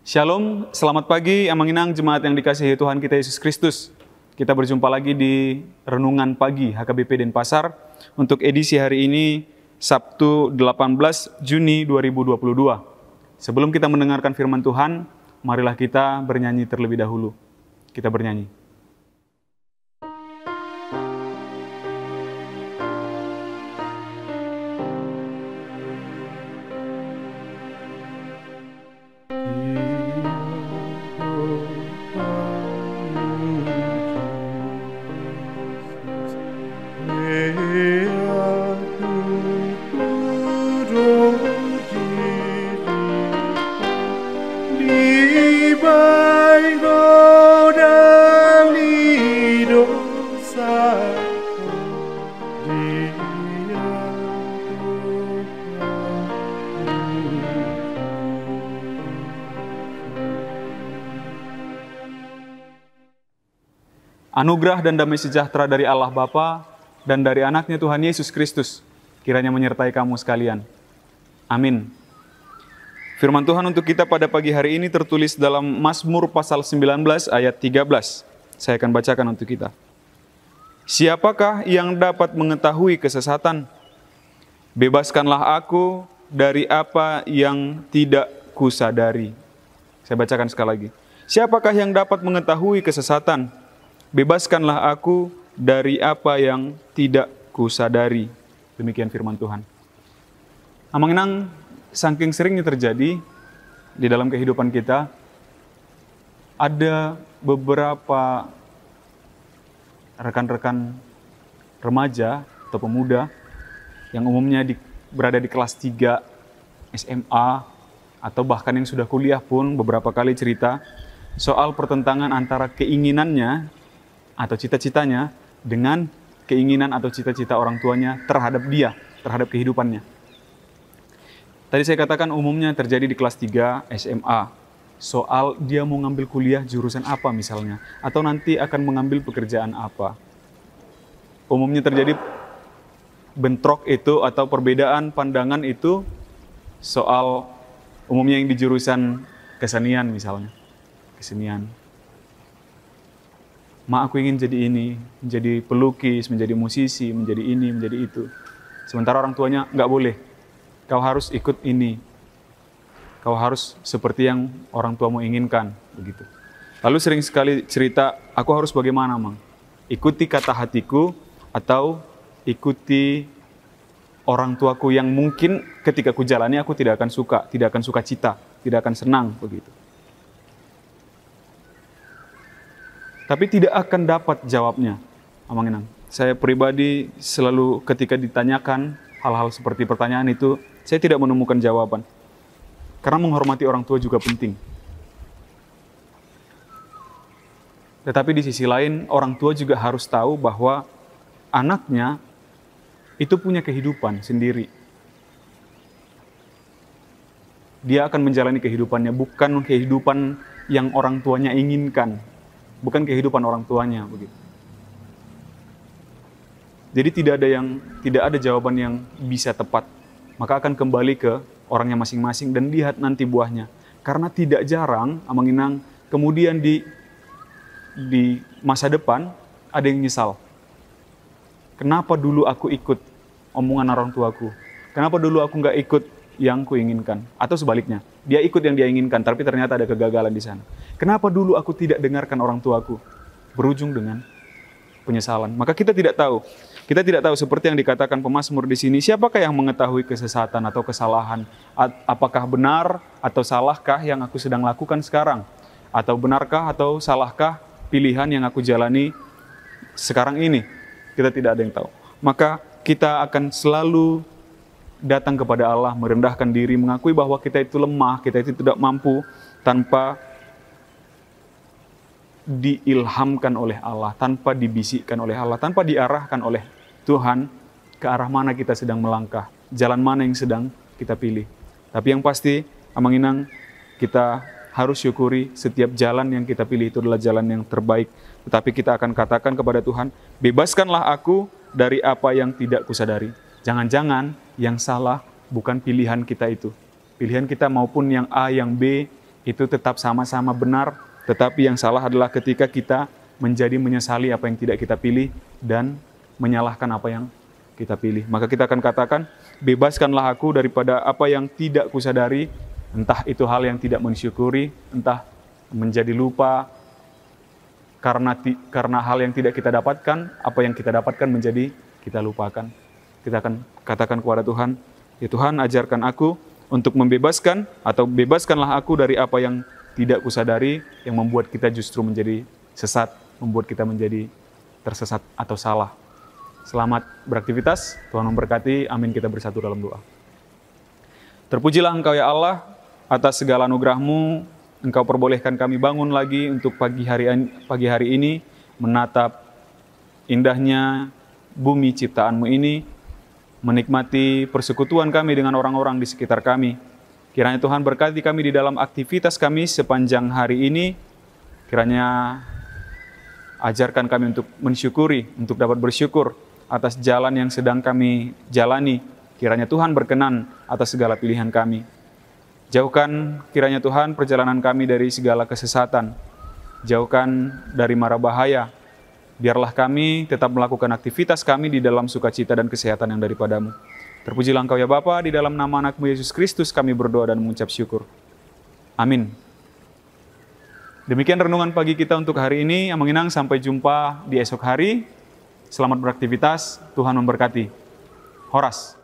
Shalom, selamat pagi Amanginang jemaat yang dikasihi Tuhan kita Yesus Kristus. Kita berjumpa lagi di Renungan Pagi HKBP Denpasar untuk edisi hari ini Sabtu 18 Juni 2022. Sebelum kita mendengarkan firman Tuhan, marilah kita bernyanyi terlebih dahulu. Kita bernyanyi. Anugerah dan damai sejahtera dari Allah Bapa dan dari anaknya Tuhan Yesus Kristus kiranya menyertai kamu sekalian. Amin. Firman Tuhan untuk kita pada pagi hari ini tertulis dalam Mazmur pasal 19 ayat 13. Saya akan bacakan untuk kita. Siapakah yang dapat mengetahui kesesatan? Bebaskanlah aku dari apa yang tidak kusadari. Saya bacakan sekali lagi. Siapakah yang dapat mengetahui kesesatan? Bebaskanlah aku dari apa yang tidak kusadari. Demikian firman Tuhan. Amanginang, saking seringnya terjadi di dalam kehidupan kita, ada beberapa rekan-rekan remaja atau pemuda yang umumnya berada di kelas 3 SMA atau bahkan yang sudah kuliah pun beberapa kali cerita soal pertentangan antara keinginannya atau cita-citanya dengan keinginan atau cita-cita orang tuanya terhadap dia, terhadap kehidupannya. Tadi saya katakan umumnya terjadi di kelas 3 SMA. Soal dia mau ngambil kuliah jurusan apa misalnya, atau nanti akan mengambil pekerjaan apa. Umumnya terjadi bentrok itu atau perbedaan pandangan itu soal umumnya yang di jurusan kesenian misalnya. Kesenian. Aku ingin jadi ini, menjadi pelukis, menjadi musisi, menjadi ini, menjadi itu. Sementara orang tuanya nggak boleh. Kau harus ikut ini. Kau harus seperti yang orang tuamu inginkan, begitu. Lalu sering sekali cerita, aku harus bagaimana, Mang? Ikuti kata hatiku atau ikuti orang tuaku yang mungkin ketika ku jalani aku tidak akan suka cita, tidak akan senang, begitu. Tapi tidak akan dapat jawabnya, Amanginang. Saya pribadi selalu ketika ditanyakan hal-hal seperti pertanyaan itu, saya tidak menemukan jawaban. Karena menghormati orang tua juga penting. Tetapi di sisi lain, orang tua juga harus tahu bahwa anaknya itu punya kehidupan sendiri. Dia akan menjalani kehidupannya, bukan kehidupan yang orang tuanya inginkan. Bukan kehidupan orang tuanya, begitu. Jadi tidak ada jawaban yang bisa tepat. Maka akan kembali ke orangnya masing-masing dan lihat nanti buahnya. Karena tidak jarang, Amanginang, kemudian di masa depan ada yang nyesal. Kenapa dulu aku ikut omongan orang tuaku? Kenapa dulu aku nggak ikut yang kuinginkan? Atau sebaliknya, dia ikut yang dia inginkan, tapi ternyata ada kegagalan di sana. Kenapa dulu aku tidak dengarkan orang tuaku? Berujung dengan penyesalan. Maka kita tidak tahu. Kita tidak tahu seperti yang dikatakan pemazmur di sini, siapakah yang mengetahui kesesatan atau kesalahan? Apakah benar atau salahkah yang aku sedang lakukan sekarang? Atau benarkah atau salahkah pilihan yang aku jalani sekarang ini? Kita tidak ada yang tahu. Maka kita akan selalu datang kepada Allah, merendahkan diri, mengakui bahwa kita itu lemah, kita itu tidak mampu tanpa diilhamkan oleh Allah, tanpa dibisikkan oleh Allah, tanpa diarahkan oleh Tuhan ke arah mana kita sedang melangkah, jalan mana yang sedang kita pilih. Tapi yang pasti, Amanginang, kita harus syukuri setiap jalan yang kita pilih itu adalah jalan yang terbaik. Tetapi kita akan katakan kepada Tuhan, bebaskanlah aku dari apa yang tidak kusadari. Jangan-jangan yang salah bukan pilihan kita itu. Pilihan kita maupun yang A, yang B, itu tetap sama-sama benar, tetapi yang salah adalah ketika kita menjadi menyesali apa yang tidak kita pilih dan menyalahkan apa yang kita pilih. Maka kita akan katakan, bebaskanlah aku daripada apa yang tidak kusadari, entah itu hal yang tidak mensyukuri, entah menjadi lupa karena hal yang tidak kita dapatkan, apa yang kita dapatkan menjadi kita lupakan. Kita akan katakan kepada Tuhan, ya Tuhan, ajarkan aku untuk membebaskan, atau bebaskanlah aku dari apa yang tidak kusadari, yang membuat kita justru menjadi sesat, membuat kita menjadi tersesat atau salah. Selamat beraktivitas, Tuhan memberkati, amin. Kita bersatu dalam doa. Terpujilah Engkau ya Allah, atas segala anugerah-Mu, Engkau perbolehkan kami bangun lagi untuk pagi hari ini, menatap indahnya bumi ciptaan-Mu ini, menikmati persekutuan kami dengan orang-orang di sekitar kami. Kiranya Tuhan berkati kami di dalam aktivitas kami sepanjang hari ini. Kiranya ajarkan kami untuk mensyukuri, untuk dapat bersyukur atas jalan yang sedang kami jalani. Kiranya Tuhan berkenan atas segala pilihan kami. Jauhkan kiranya Tuhan perjalanan kami dari segala kesesatan. Jauhkan dari mara bahaya. Biarlah kami tetap melakukan aktivitas kami di dalam sukacita dan kesehatan yang daripadamu. Terpujilah Engkau ya Bapa, di dalam nama Anak-Mu Yesus Kristus kami berdoa dan mengucap syukur. Amin. Demikian renungan pagi kita untuk hari ini. Amang Inang, sampai jumpa di esok hari. Selamat beraktivitas, Tuhan memberkati. Horas.